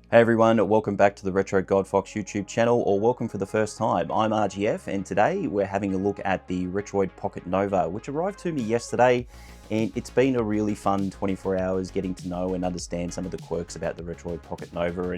Hey everyone, welcome back to the RetroGodFox YouTube channel, or welcome for the first time. I'm RGF, and today we're having a look at the Retroid Pocket Nova, which arrived to me yesterday, and it's been a really fun 24 hours getting to know and understand some of the quirks about the Retroid Pocket Nova,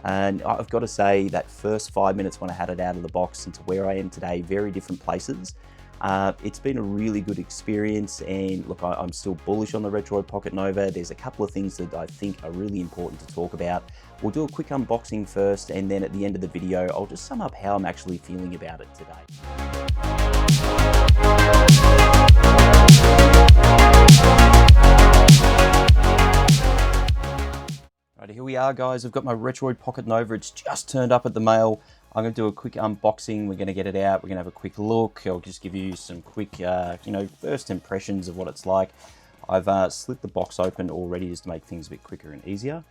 and I've got to say that first 5 minutes when I had it out of the box and to where I am today, very different places. It's been a really good experience, and look, I'm still bullish on the Retroid Pocket Nova. There's a couple of things that I think are really important to talk about. We'll do a quick unboxing first, and then at the end of the video, I'll just sum up how I'm actually feeling about it today. Right, here we are, guys. I've got my Retroid Pocket Nova. It's just turned up at the mail. I'm going to do a quick unboxing. We're going to get it out. We're going to have a quick look. I'll just give you some quick, first impressions of what it's like. I've slit the box open already just to make things a bit quicker and easier.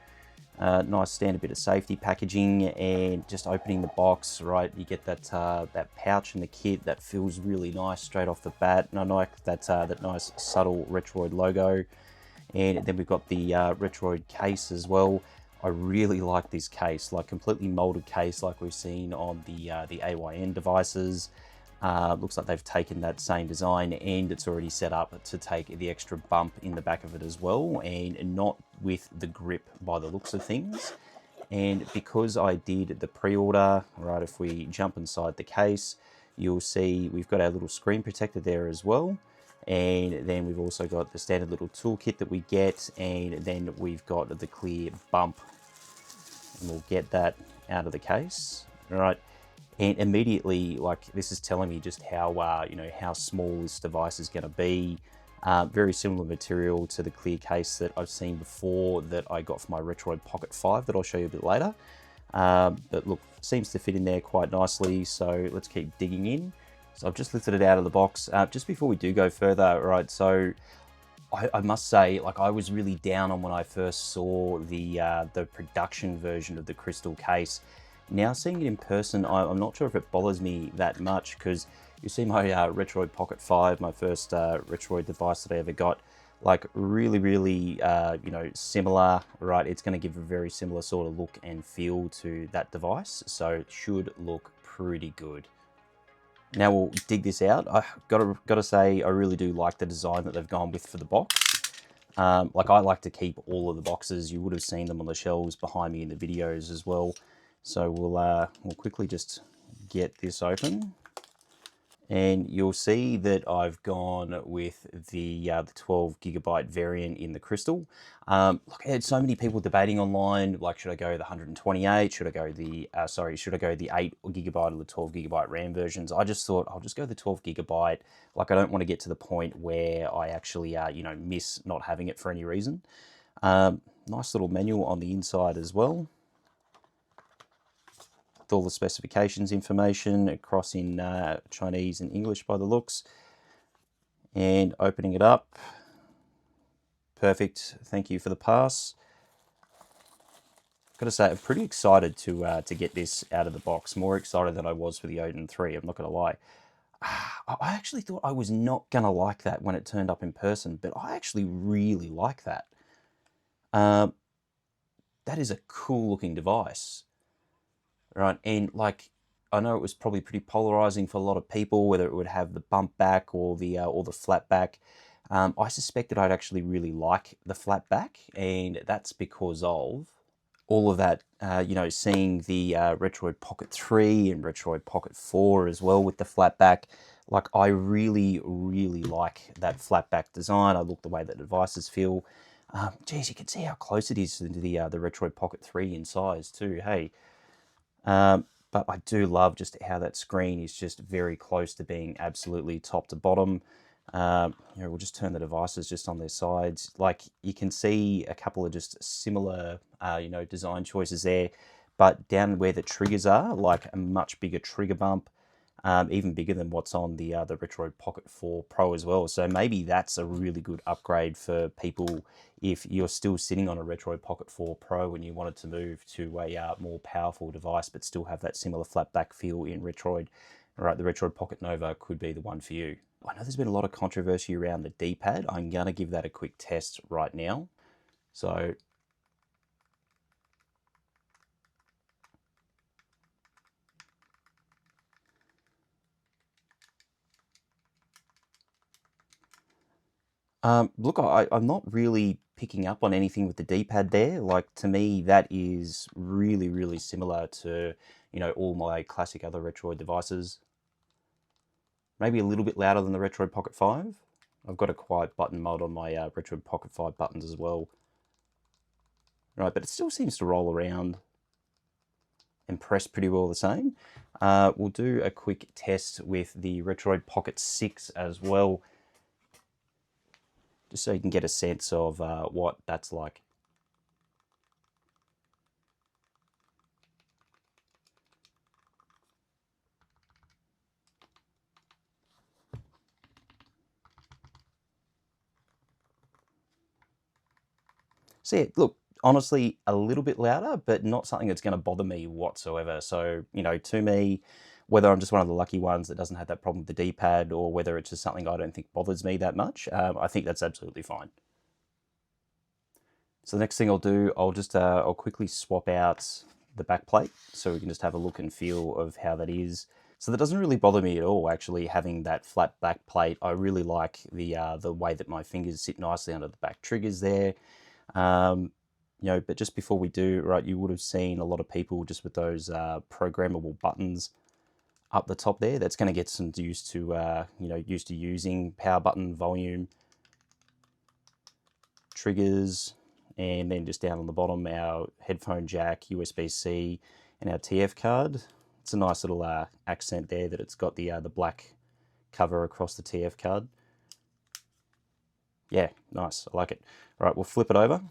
Nice standard bit of safety packaging, and just opening the box, right, you get that that pouch in the kit that feels really nice straight off the bat. And I like that nice subtle Retroid logo. And then we've got the Retroid case as well. I really like this case, like completely molded case like we've seen on the AYN devices. Looks like they've taken that same design, and it's already set up to take the extra bump in the back of it as well, and not with the grip by the looks of things. And because I did the pre-order, right, if we jump inside the case, you'll see we've got our little screen protector there as well. And then we've also got the standard little toolkit that we get, and then we've got the clear bump, and we'll get that out of the case. All right, and immediately, like, this is telling me just how how small this device is going to be. Very similar material to the clear case that I've seen before that I got for my Retroid Pocket 5 that I'll show you a bit later. But look, seems to fit in there quite nicely, so let's keep digging in. So I've just lifted it out of the box. Just before we do go further, right, so I must say, like, I was really down on when I first saw the production version of the crystal case. Now seeing it in person, I'm not sure if it bothers me that much, because you see my Retroid Pocket 5, my first Retroid device that I ever got, like really similar, right? It's going to give a very similar sort of look and feel to that device, so it should look pretty good. Now we'll dig this out. I gotta say, I really do like the design that they've gone with for the box. Like, I like to keep all of the boxes. You would have seen them on the shelves behind me in the videos as well. So we'll quickly just get this open, and you'll see that I've gone with the 12GB variant in the crystal. Look, I had so many people debating online, like, should I go the 128? Should I go the should I go the 8GB or the 12GB RAM versions? I just thought I'll just go the 12GB. Like, I don't want to get to the point where I actually miss not having it for any reason. Nice little manual on the inside as well, with all the specifications information across in Chinese and English by the looks. And opening it up, perfect, thank you for the pass. Got to say, I'm pretty excited to get this out of the box, more excited than I was for the Odin 3, I'm not going to lie. I actually thought I was not going to like that when it turned up in person, but I actually really like that. That is a cool looking device. Right, and like, I know it was probably pretty polarizing for a lot of people, whether it would have the bump back or the flat back. I suspected I'd actually really like the flat back, and that's because of all of that, seeing the Retroid Pocket 3 and Retroid Pocket 4 as well with the flat back. Like, I really like that flat back design. I look the way that devices feel. Geez, you can see how close it is to the Retroid Pocket 3 in size too, hey. But I do love just how that screen is just very close to being absolutely top to bottom. We'll just turn the devices just on their sides. Like, you can see a couple of just similar, design choices there, but down where the triggers are, like a much bigger trigger bump, even bigger than what's on the Retroid Pocket 4 Pro as well. So maybe that's a really good upgrade for people if you're still sitting on a Retroid Pocket 4 Pro and you wanted to move to a more powerful device but still have that similar flat back feel in Retroid. Right, the Retroid Pocket Nova could be the one for you. I know there's been a lot of controversy around the D-pad. I'm going to give that a quick test right now. So Look, I'm not really picking up on anything with the D-pad there. Like, to me, that is really, really similar to, all my classic other Retroid devices. Maybe a little bit louder than the Retroid Pocket 5. I've got a quiet button mod on my Retroid Pocket 5 buttons as well. Right, but it still seems to roll around and press pretty well the same. We'll do a quick test with the Retroid Pocket 6 as well, just so you can get a sense of what that's like. So yeah, look, honestly, a little bit louder, but not something that's going to bother me whatsoever. So, to me, whether I'm just one of the lucky ones that doesn't have that problem with the D-pad, or whether it's just something I don't think bothers me that much, I think that's absolutely fine. So the next thing I'll do, I'll quickly swap out the back plate so we can just have a look and feel of how that is. So that doesn't really bother me at all, actually, having that flat back plate. I really like the way that my fingers sit nicely under the back triggers there. But just before we do, right, you would have seen a lot of people just with those programmable buttons up the top there. That's going to get some used to, used to using power button, volume, triggers, and then just down on the bottom, our headphone jack, USB-C, and our TF card. It's a nice little accent there that it's got the black cover across the TF card. Yeah, nice, I like it. All right, we'll flip it over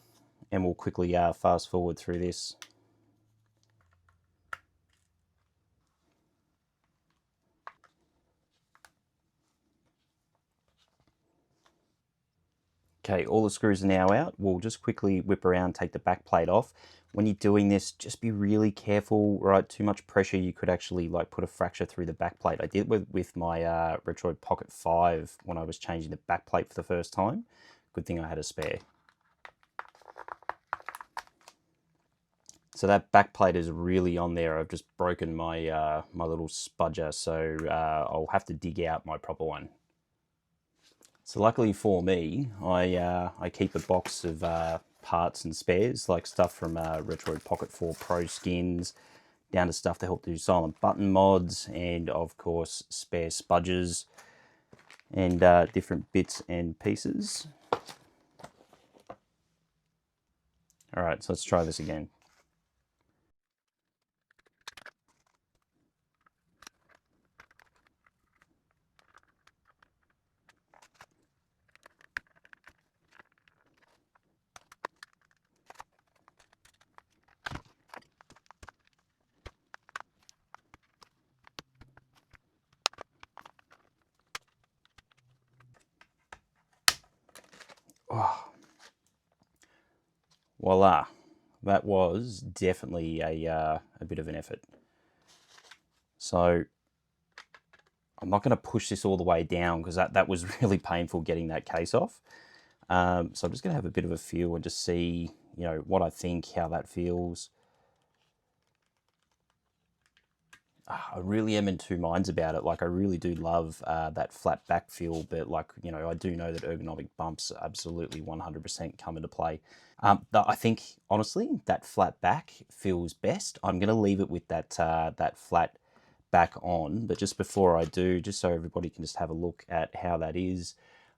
and we'll quickly fast forward through this. Okay, all the screws are now out. We'll just quickly whip around, take the back plate off. When you're doing this, just be really careful, right? Too much pressure, you could actually like put a fracture through the back plate. I did with my Retroid Pocket 5 when I was changing the back plate for the first time. Good thing I had a spare. So that back plate is really on there. I've just broken my my little spudger, so I'll have to dig out my proper one. So luckily for me, I keep a box of parts and spares, like stuff from Retroid Pocket 4 Pro skins, down to stuff to help do silent button mods, and of course spare spudgers and different bits and pieces. All right, so let's try this again. Oh. Voila, that was definitely a bit of an effort. So I'm not going to push this all the way down because that was really painful getting that case off. So I'm just going to have a bit of a feel and just see, what I think, how that feels. I really am in two minds about it. Like, I really do love that flat back feel, but like, I do know that ergonomic bumps absolutely 100% come into play. I think, honestly, that flat back feels best. I'm going to leave it with that flat back on, but just before I do, just so everybody can just have a look at how that is,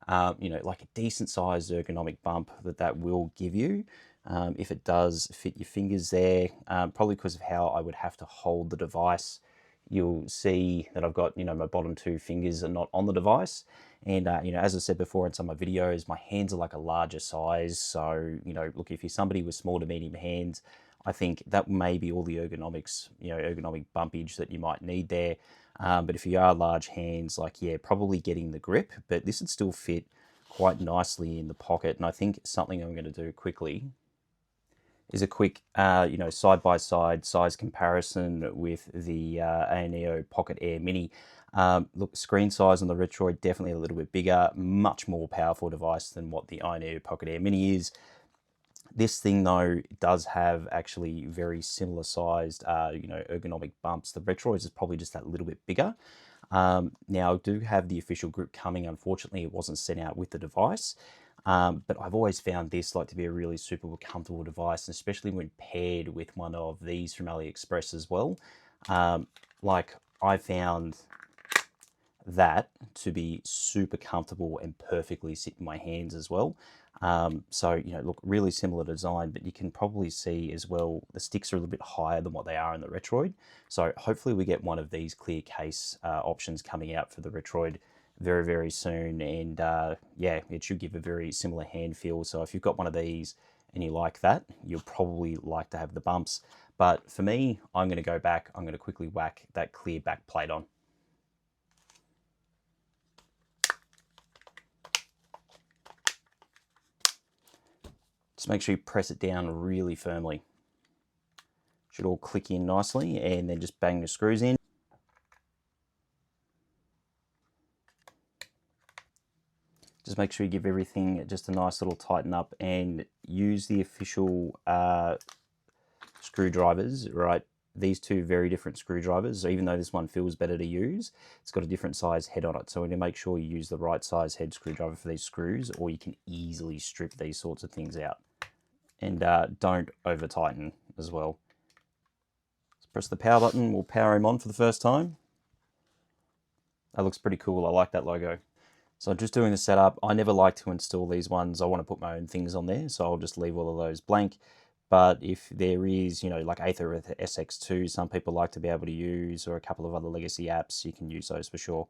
like a decent sized ergonomic bump that will give you. If it does fit your fingers there, probably because of how I would have to hold the device, you'll see that I've got, my bottom two fingers are not on the device. And, as I said before in some of my videos, my hands are like a larger size. So, look, if you're somebody with small to medium hands, I think that may be all the ergonomics, ergonomic bumpage that you might need there. But if you are large hands, like, yeah, probably getting the grip, but this would still fit quite nicely in the pocket. And I think something I'm going to do quickly is a quick, side-by-side size comparison with the ANEO Pocket Air Mini. Look, screen size on the Retroid definitely a little bit bigger, much more powerful device than what the ANEO Pocket Air Mini is. This thing, though, does have actually very similar sized, ergonomic bumps. The Retroid is probably just that little bit bigger. Now, I do have the official grip coming. Unfortunately, it wasn't sent out with the device. But I've always found this like to be a really super comfortable device, especially when paired with one of these from AliExpress as well. Like I found that to be super comfortable and perfectly sit in my hands as well. So, you know, look, really similar design, but you can probably see as well, the sticks are a little bit higher than what they are in the Retroid. So hopefully we get one of these clear case options coming out for the Retroid very, very soon. And yeah, it should give a very similar hand feel. So if you've got one of these and you like that, you'll probably like to have the bumps. But for me, I'm going to go back, I'm going to quickly whack that clear back plate on. Just make sure you press it down really firmly. Should all click in nicely, and then just bang the screws in. Just make sure you give everything just a nice little tighten up, and use the official screwdrivers, right? These two very different screwdrivers, so even though this one feels better to use, it's got a different size head on it. So we need to make sure you use the right size head screwdriver for these screws, or you can easily strip these sorts of things out. And don't over tighten as well. Let's press the power button, we'll power him on for the first time. That looks pretty cool, I like that logo. So just doing the setup, I never like to install these ones. I want to put my own things on there, so I'll just leave all of those blank. But if there is, you know, like Aether with SX2, some people like to be able to use, or a couple of other legacy apps, you can use those for sure.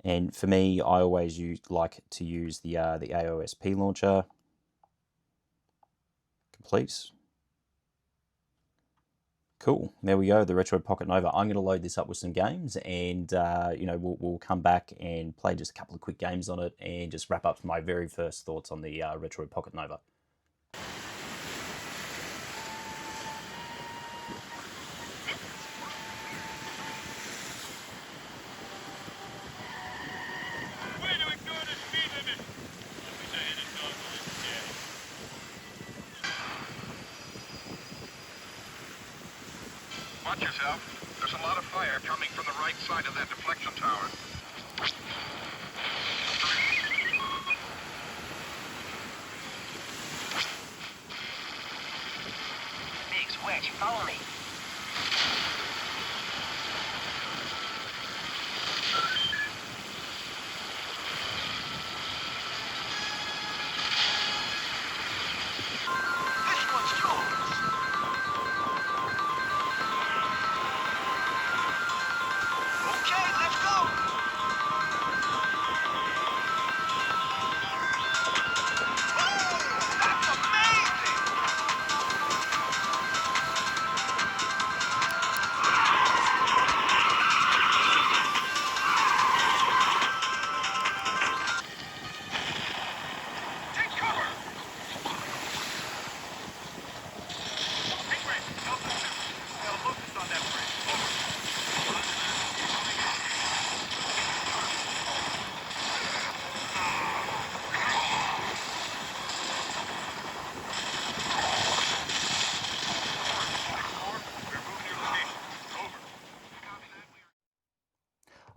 And for me, I always like to use the AOSP launcher. Complete. Cool. There we go, the Retroid Pocket Nova. I'm going to load this up with some games, and you know, we'll come back and play just a couple of quick games on it, and just wrap up my very first thoughts on the Retroid Pocket Nova. Watch yourself. There's a lot of fire coming from the right side of that deflection tower. Big switch. Follow me. This one's yours. Okay, let's go. That's amazing. Take cover. Hey, Grant, help us too. They'll focus on that bridge.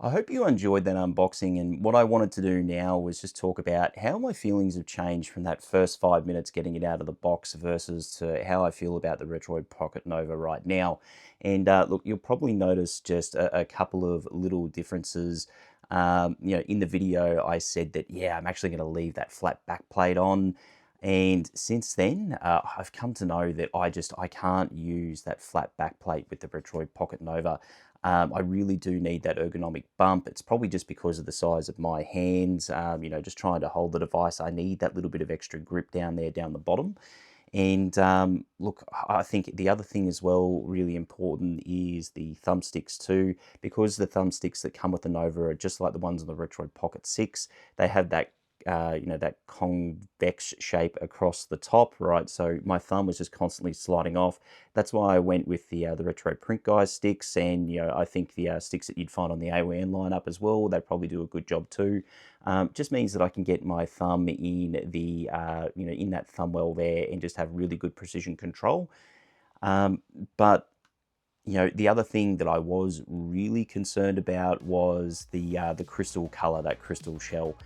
I hope you enjoyed that unboxing, and what I wanted to do now was just talk about how my feelings have changed from that first 5 minutes getting it out of the box versus to how I feel about the Retroid Pocket Nova right now. And look, you'll probably notice just a couple of little differences. You know, in the video I said that, yeah, I'm actually going to leave that flat back plate on. And since then, I've come to know that I can't use that flat back plate with the Retroid Pocket Nova. I really do need that ergonomic bump. It's probably just because of the size of my hands, you know, just trying to hold the device. I need that little bit of extra grip down there, down the bottom. And look, I think the other thing as well, really important, is the thumbsticks too, because the thumbsticks that come with the Nova are just like the ones on the Retroid Pocket 6. They have that you know, that convex shape across the top, right? So my thumb was just constantly sliding off. That's why I went with the Retro Print Guys sticks, and you know, I think the sticks that you'd find on the AON lineup as well, they probably do a good job too. Just means that I can get my thumb in the you know, in that thumb well there, and just have really good precision control. But you know, the other thing that I was really concerned about was the crystal color, that crystal shell.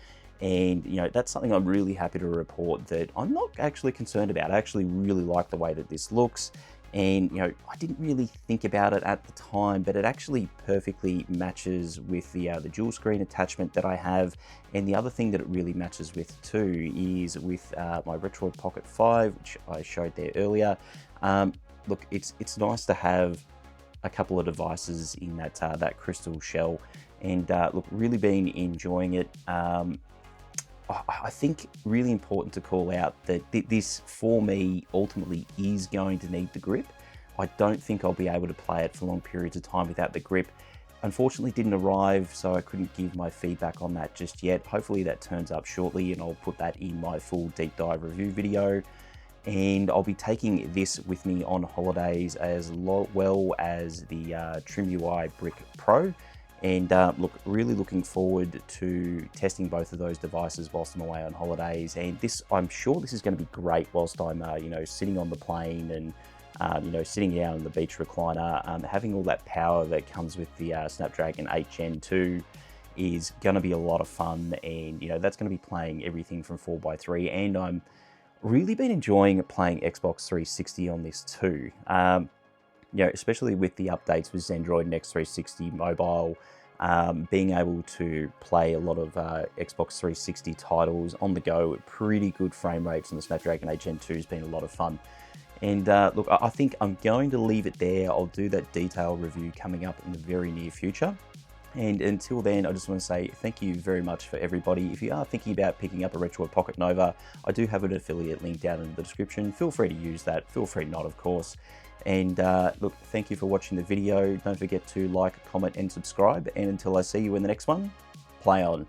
And, you know, that's something I'm really happy to report that I'm not actually concerned about. I actually really like the way that this looks. And, you know, I didn't really think about it at the time, but it actually perfectly matches with the dual screen attachment that I have. And the other thing that it really matches with too is with my Retroid Pocket 5, which I showed there earlier. Look, it's nice to have a couple of devices in that that crystal shell, and look, really been enjoying it. I think really important to call out that this, for me, ultimately is going to need the grip. I don't think I'll be able to play it for long periods of time without the grip. Unfortunately, it didn't arrive, so I couldn't give my feedback on that just yet. Hopefully that turns up shortly, and I'll put that in my full deep dive review video. And I'll be taking this with me on holidays, as well as the Trim UI Brick Pro. And look, really looking forward to testing both of those devices whilst I'm away on holidays. And this, I'm sure this is going to be great whilst I'm, you know, sitting on the plane and, you know, sitting down in the beach recliner. Having all that power that comes with the Snapdragon 8 Gen 2 is going to be a lot of fun. And, you know, that's going to be playing everything from 4x3. And I'm really been enjoying playing Xbox 360 on this too. You know, especially with the updates with Android and X360 mobile, being able to play a lot of Xbox 360 titles on the go at pretty good frame rates on the Snapdragon 8 Gen 2 has been a lot of fun. And look, I think I'm going to leave it there. I'll do that detailed review coming up in the very near future. And until then, I just want to say thank you very much for everybody. If you are thinking about picking up a Retroid Pocket Nova, I do have an affiliate link down in the description. Feel free to use that. Feel free not, of course. And look, thank you for watching the video. Don't forget to like, comment, and subscribe. And until I see you in the next one, play on.